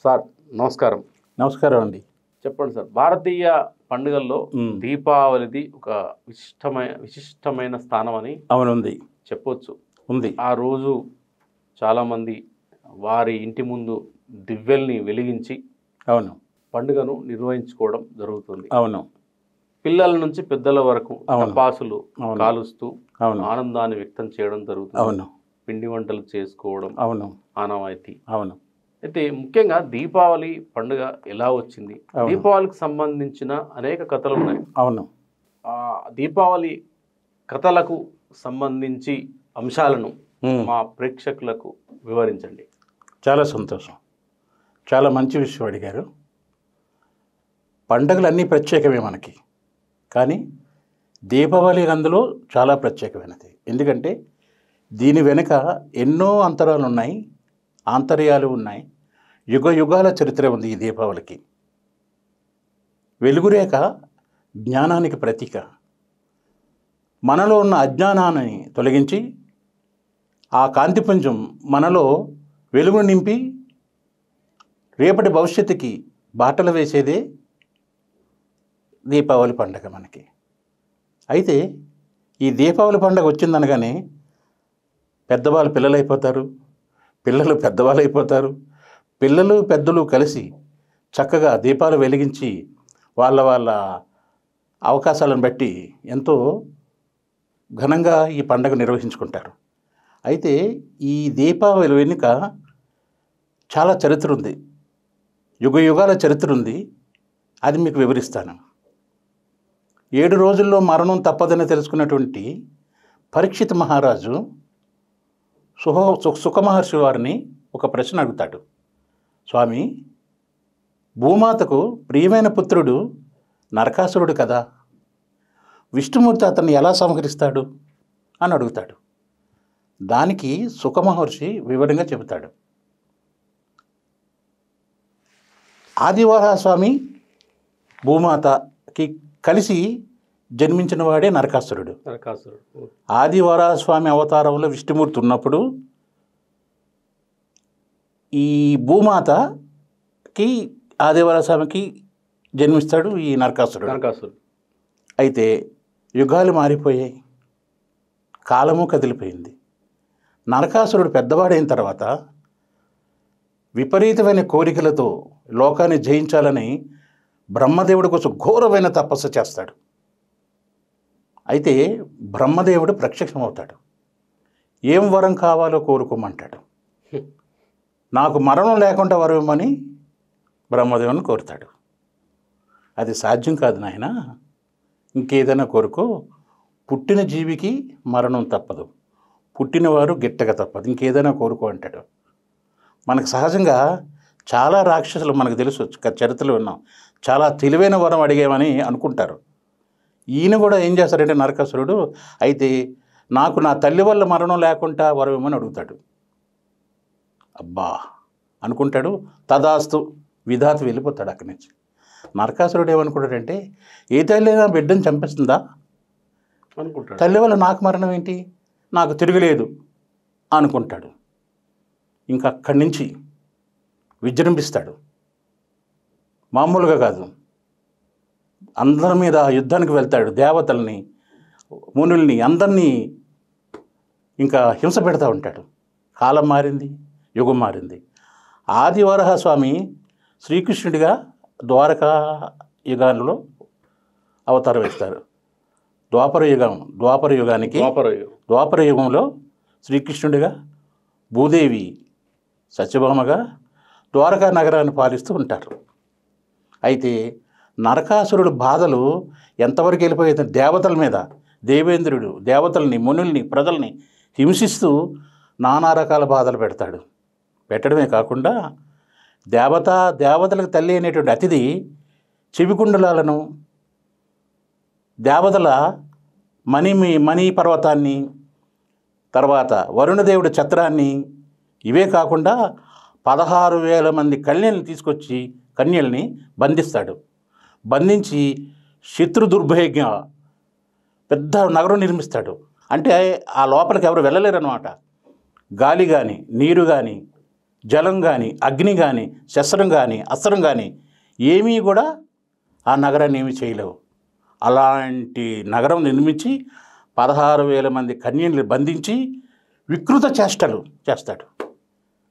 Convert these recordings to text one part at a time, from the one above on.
Sir నమస్కారం. నమస్కారం అండి. చెప్పండి సార్, భారతీయ పండుగల్లో దీపావళిది ఒక విశిష్టమైన స్థానం అని అవునుంది, చెప్పొచ్చు. ఉంది. ఆ రోజు చాలామంది వారి ఇంటి ముందు దివ్వెల్ని వెలిగించి అవును, పండుగను నిర్వహించుకోవడం జరుగుతుంది. అవును, పిల్లల నుంచి పెద్దల వరకు టపాసులు కాలుస్తూ అవును, ఆనందాన్ని వ్యక్తం చేయడం జరుగుతుంది. అవును, పిండి వంటలు చేసుకోవడం అవును, ఆనవాయితీ. అవును. అయితే ముఖ్యంగా దీపావళి పండుగ ఎలా వచ్చింది, దీపావళికి సంబంధించిన అనేక కథలు ఉన్నాయి. అవును. దీపావళి కథలకు సంబంధించి అంశాలను మా ప్రేక్షకులకు వివరించండి. చాలా సంతోషం, చాలా మంచి విషయం అడిగారు. పండుగలు అన్నీ ప్రత్యేకమే మనకి, కానీ దీపావళి అందులో చాలా ప్రత్యేకమైనది. ఎందుకంటే దీని వెనుక ఎన్నో అంతరాలు ఉన్నాయి, ఆంతర్యాలు ఉన్నాయి. యుగ యుగాల చరిత్ర ఉంది ఈ దీపావళికి. వెలుగురేఖ జ్ఞానానికి ప్రతీక. మనలో ఉన్న అజ్ఞానాన్ని తొలగించి ఆ కాంతిపుంజం మనలో వెలుగును నింపి రేపటి భవిష్యత్తుకి బాటలు వేసేదే దీపావళి పండుగ మనకి. అయితే ఈ దీపావళి పండుగ వచ్చిందనగానే పెద్దవాళ్ళు పిల్లలు అయిపోతారు, పిల్లలు పెద్దవాళ్ళు అయిపోతారు. పిల్లలు పెద్దలు కలిసి చక్కగా దీపాలు వెలిగించి వాళ్ళ అవకాశాలను బట్టి ఎంతో ఘనంగా ఈ పండుగ నిర్వహించుకుంటారు. అయితే ఈ దీపావళి వెనుక చాలా చరిత్ర ఉంది, యుగ యుగాల చరిత్ర ఉంది. అది మీకు వివరిస్తాను. 7 రోజుల్లో మరణం తప్పదని తెలుసుకున్నటువంటి పరీక్షిత్ మహారాజు సుఖమహర్షి వారిని ఒక ప్రశ్న అడుగుతాడు. స్వామి, భూమాతకు ప్రియమైన పుత్రుడు నరకాసురుడు కదా, విష్ణుమూర్తి అతన్ని ఎలా సంహరిస్తాడు అని అడుగుతాడు. దానికి సుఖమహర్షి వివరంగా చెబుతాడు. ఆదివరాహస్వామి భూమాతకి కలిసి జన్మించిన వాడే నరకాసురుడు. ఆదివరాహస్వామి అవతారంలో విష్ణుమూర్తి ఉన్నప్పుడు ఈ భూమాతకి ఆదివరాహస్వామికి జన్మిస్తాడు ఈ నరకాసురుడు. అయితే యుగాలు మారిపోయాయి, కాలము కదిలిపోయింది. నరకాసురుడు పెద్దవాడైన తర్వాత విపరీతమైన కోరికలతో లోకాన్ని జయించాలని బ్రహ్మదేవుడి కోసం ఘోరమైన తపస్సు చేస్తాడు. అయితే బ్రహ్మదేవుడు ప్రత్యక్షమవుతాడు. ఏం వరం కావాలో కోరుకోమంటాడు. నాకు మరణం లేకుండా వరం ఇవ్వమని బ్రహ్మదేవుని కోరుతాడు. అది సాధ్యం కాదు నాయన, ఇంకేదైనా కోరుకో. పుట్టిన జీవికి మరణం తప్పదు, పుట్టినవారు గిట్టక తప్పదు, ఇంకేదైనా కోరుకో అంటాడు. మనకు సహజంగా చాలా రాక్షసులు మనకు తెలుసు, చరిత్రలో ఉన్నాం, చాలా తెలివైన వరం అడిగేమని అనుకుంటారు. ఈయన కూడా ఏం చేస్తాడంటే నరకాసురుడు, అయితే నాకు నా తల్లి వల్ల మరణం లేకుండా వరం ఇవ్వమని అడుగుతాడు. అబ్బా అనుకుంటాడు, తదాస్తు విధాత వెళ్ళిపోతాడు అక్కడి నుంచి. నరకాసురుడు ఏమనుకుంటాడంటే, ఏ తల్లి నా బిడ్డను చంపేస్తుందా అనుకుంటాడు, తల్లి వల్ల నాకు మరణం ఏంటి, నాకు తిరగలేదు అనుకుంటాడు. ఇంకా అక్కడి నుంచి విజృంభిస్తాడు. మామూలుగా కాదు, అందరి మీద యుద్ధానికి వెళ్తాడు. దేవతల్ని, మునుల్ని, అందరినీ ఇంకా హింస పెడతా ఉంటాడు. కాలం మారింది, యుగం మారింది. ఆదివరాహస్వామి శ్రీకృష్ణుడిగా ద్వారకా యుగాలలో అవతారం వేస్తారు. ద్వాపర యుగంలో శ్రీకృష్ణుడిగా, భూదేవి సత్యభామగా ద్వారకా నగరాన్ని పాలిస్తూ ఉంటారు. అయితే నరకాసురుడు బాధలు ఎంతవరకు వెళ్ళిపోయేది, దేవతల మీద, దేవేంద్రుడు దేవతల్ని, మునుల్ని, ప్రజల్ని హింసిస్తూ నానా రకాల బాధలు పెడతాడు. పెట్టడమే కాకుండా దేవతలకు తల్లి అనేటువంటి అతిథి చెవికుండలాలను, దేవతల మణి పర్వతాన్ని, తర్వాత వరుణదేవుడి ఛత్రాన్ని, ఇవే కాకుండా 16,000 మంది కన్యల్ని బంధిస్తాడు. బంధించి శత్రు దుర్భేజ్ఞ పెద్ద నగరం నిర్మిస్తాడు. అంటే ఆ లోపలికి ఎవరు వెళ్ళలేరు అన్నమాట. గాలి కానీ, నీరు కానీ, జలం కానీ, అగ్ని కానీ, శస్త్రం కానీ, అస్త్రం కానీ ఏమీ కూడా ఆ నగరాన్ని ఏమీ చేయలేవు. అలాంటి నగరం నిర్మించి 16,000 మంది కన్యల్ని బంధించి వికృత చేష్టలు చేస్తాడు.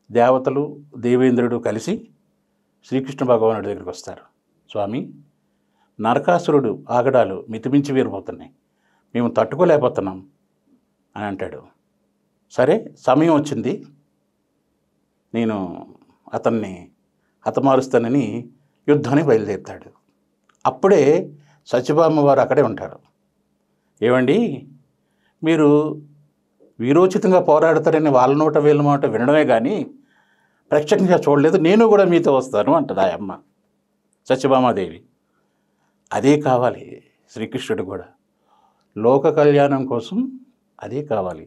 దేవతలు, దేవేంద్రుడు కలిసి శ్రీకృష్ణ భగవానుడి దగ్గరికి వస్తారు. స్వామి, నరకాసురుడు ఆగడాలు మితిమించి వీరిపోతున్నాయి, మేము తట్టుకోలేకపోతున్నాం అని అంటాడు. సరే, సమయం వచ్చింది, నేను అతన్ని హతమారుస్తానని యుద్ధానికి బయలుదేరుతాడు. అప్పుడే సత్యభామ వారు అక్కడే ఉంటారు. ఏమండి, మీరు వీరోచితంగా పోరాడతారని వాళ్ళ నోట వీళ్ళ మాట వినడమే కానీ ప్రత్యక్షంగా చూడలేదు, నేను కూడా మీతో వస్తాను అంటది ఆ అమ్మ సత్యభామాదేవి. అదే కావాలి శ్రీకృష్ణుడు కూడా, లోక కళ్యాణం కోసం అదే కావాలి.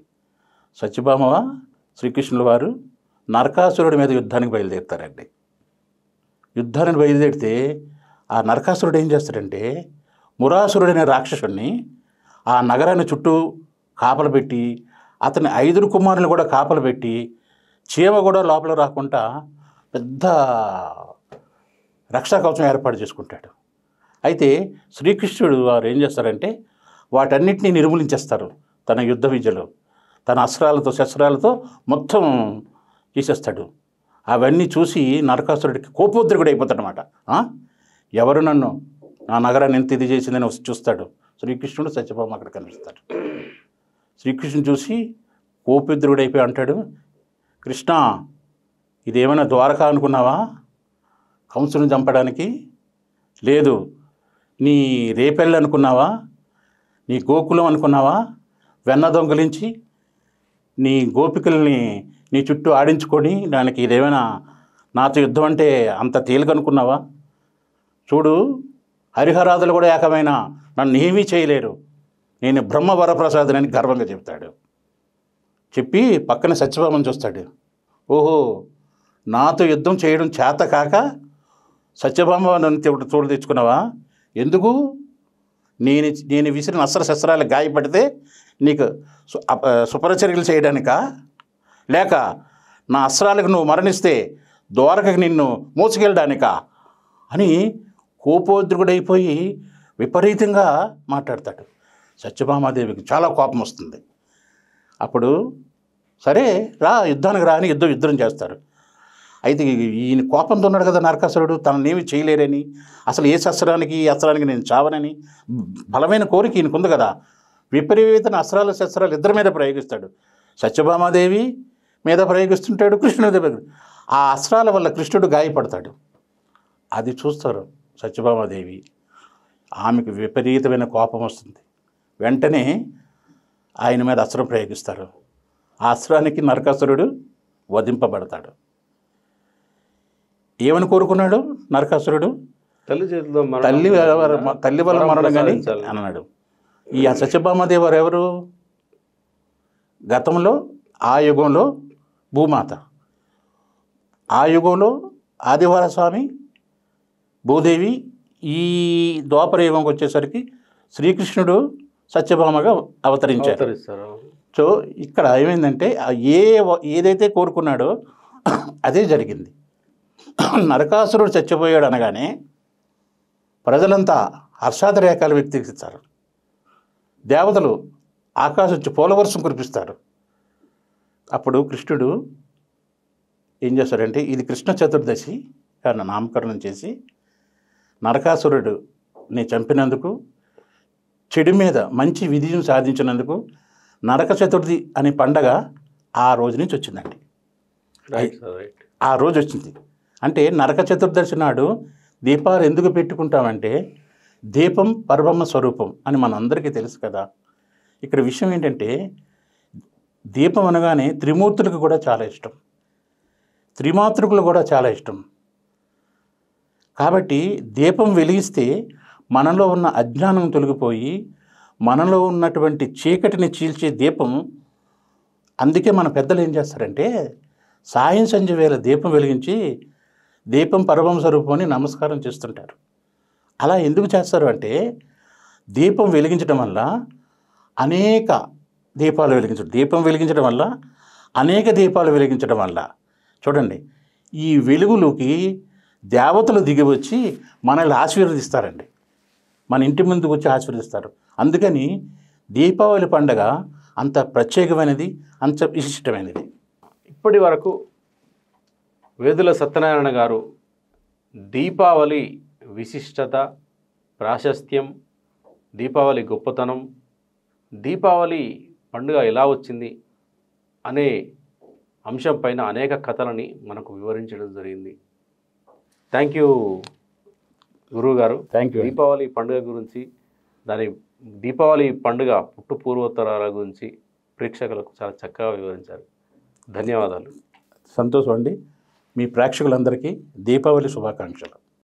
సత్యభామ శ్రీకృష్ణుల వారు నరకాసురుడి మీద యుద్ధానికి బయలుదేరుతారండి. యుద్ధానికి బయలుదేరితే ఆ నరకాసురుడు ఏం చేస్తాడంటే, మురాసురుడైన రాక్షసుడిని ఆ నగరాన్ని చుట్టూ కాపలు పెట్టి, అతని 5 కుమారులు కూడా కాపలు పెట్టి, చీమ కూడా లోపల రాకుండా పెద్ద రక్షా కవచం ఏర్పాటు చేసుకుంటాడు. అయితే శ్రీకృష్ణుడు వారు ఏం చేస్తారంటే వాటన్నిటినీ నిర్మూలించేస్తారు. తన యుద్ధ విద్యలో, తన అస్త్రాలతో, శస్త్రాలతో మొత్తం చేసేస్తాడు. అవన్నీ చూసి నరకాసురుడికి కోపోద్రికుడు అయిపోతాడు అనమాట. ఎవరు నన్ను, నా నగరాన్ని ఎంత ఇది చేసిందని వచ్చి చూస్తాడు. శ్రీకృష్ణుడు, సత్యభామ అక్కడ కనిపిస్తాడు. శ్రీకృష్ణుడు చూసి కోపోద్రికుడు అయిపోయి అంటాడు, కృష్ణ, ఇదేమైనా ద్వారకా అనుకున్నావా కంసుని చంపడానికి? లేదు. నీ రేపెళ్ళు అనుకున్నావా? నీ గోకులం అనుకున్నావా? వెన్న దొంగలించి నీ గోపికల్ని నీ చుట్టూ ఆడించుకొని దానికి ఇదేమైనా నాతో యుద్ధం అంటే అంత తేలికనుకున్నావా? చూడు, హరిహరాదులు కూడా ఏకమైన నన్ను ఏమీ చేయలేరు, నేను బ్రహ్మ వరప్రసాదునని గర్వంగా చెప్తాడు. చెప్పి పక్కన సత్యభామని చూస్తాడు. ఓహో, నాతో యుద్ధం చేయడం చేత కాక సత్యభామ నన్ను తోడు తెచ్చుకున్నావా? ఎందుకు? నేను విసిరిన అస్త్ర శస్త్రాలు గాయపడితే నీకు సుపరచర్యలు చేయడానికా? లేక నా అస్త్రాలకు నువ్వు మరణిస్తే ద్వారకకి నిన్ను మోసుకెళ్ళడానికా అని కోపోద్రికుడైపోయి విపరీతంగా మాట్లాడతాడు. సత్యభామాదేవికి చాలా కోపం వస్తుంది. అప్పుడు సరే రా, యుద్ధానికి రా అని యుద్ధం చేస్తారు. అయితే ఈయన కోపంతో ఉన్నాడు కదా నరకాసురుడు, తననేమి చేయలేరని, అసలు ఏ శస్త్రానికి ఈ అస్త్రానికి నేను చావనని బలమైన కోరిక ఈయనకుంది కదా. విపరీతమైన అస్త్రాలు శస్త్రాలు ఇద్దరి మీద ప్రయోగిస్తాడు. సత్యభామాదేవి మీద ప్రయోగిస్తుంటాడు, కృష్ణుడి దగ్గర. ఆ అస్త్రాల వల్ల కృష్ణుడు గాయపడతాడు. అది చూస్తారు సత్యభామాదేవి. ఆమెకు విపరీతమైన కోపం వస్తుంది. వెంటనే ఆయన మీద అస్త్రం ప్రయోగిస్తారు. ఆ అస్త్రానికి నరకాసురుడు వధింపబడతాడు. ఏమని కోరుకున్నాడు నరకాసురుడు? తల్లి వల్ల మరణం కానీ అన్నాడు. ఈ సత్యభామాదేవి వారు ఎవరు? గతంలో ఆ యుగంలో భూమాత, ఆ యుగంలో ఆదివార స్వామి, భూదేవి. ఈ ద్వాపర యుగంకి వచ్చేసరికి శ్రీకృష్ణుడు సత్యభామగా అవతరించారు. సో ఇక్కడ ఏమైందంటే ఏదైతే కోరుకున్నాడో అదే జరిగింది. నరకాసురుడు చచ్చిపోయాడు అనగానే ప్రజలంతా హర్షాతిరేకాలు వ్యక్తీకరిస్తారు. దేవతలు ఆకాశం వచ్చి పూలవర్షం కురిపిస్తారు. అప్పుడు కృష్ణుడు ఏం చేస్తాడంటే, ఇది కృష్ణ చతుర్దశి అని నామకరణం చేసి నరకాసురుడిని చంపినందుకు, చెడు మీద మంచి విజయం సాధించినందుకు నరక చతుర్థి అనే పండగ ఆ రోజు నుంచి వచ్చిందండి. ఆ రోజు వచ్చింది. అంటే నరక చతుర్దశి నాడు దీపాలు ఎందుకు పెట్టుకుంటామంటే, దీపం పరబ్రహ్మ స్వరూపం అని మనందరికీ తెలుసు కదా. ఇక్కడ విషయం ఏంటంటే, దీపం అనగానే త్రిమూర్తులకు కూడా చాలా ఇష్టం, త్రిమాతృకులు కూడా చాలా ఇష్టం. కాబట్టి దీపం వెలిగిస్తే మనలో ఉన్న అజ్ఞానం తొలగిపోయి మనలో ఉన్నటువంటి చీకటిని చీల్చే దీపం. అందుకే మన పెద్దలు ఏం చేస్తారంటే, సాయం సంధ్య వేళ దీపం వెలిగించి దీపం పరబ్రహ్మ స్వరూపం అని నమస్కారం చేస్తుంటారు. అలా ఎందుకు చేస్తారు అంటే, దీపం వెలిగించడం వల్ల అనేక దీపాలు వెలిగించడం, దీపం వెలిగించడం వల్ల అనేక దీపాలు వెలిగించడం వల్ల. చూడండి, ఈ వెలుగులోకి దేవతలు దిగి వచ్చి మనల్ని ఆశీర్వదిస్తారండి. మన ఇంటి ముందుకు వచ్చి ఆశీర్వదిస్తారు. అందుకని దీపావళి పండగ అంత ప్రత్యేకమైనది, అంత విశిష్టమైనది. ఇప్పటి వరకు వేదుల సత్యనారాయణ గారు దీపావళి విశిష్టత, ప్రాశస్త్యం, దీపావళి గొప్పతనం, దీపావళి పండుగ ఎలా వచ్చింది అనే అంశం పైన అనేక కథలని మనకు వివరించడం జరిగింది. థ్యాంక్ యూ గురువు గారు. Thank you. దీపావళి పండుగ గురించి, దీపావళి పండుగ పుట్టు పూర్వోత్తరాల గురించి ప్రేక్షకులకు చాలా చక్కగా వివరించారు. ధన్యవాదాలు. సంతోషం అండి. మీ ప్రేక్షకులందరికీ దీపావళి శుభాకాంక్షలు.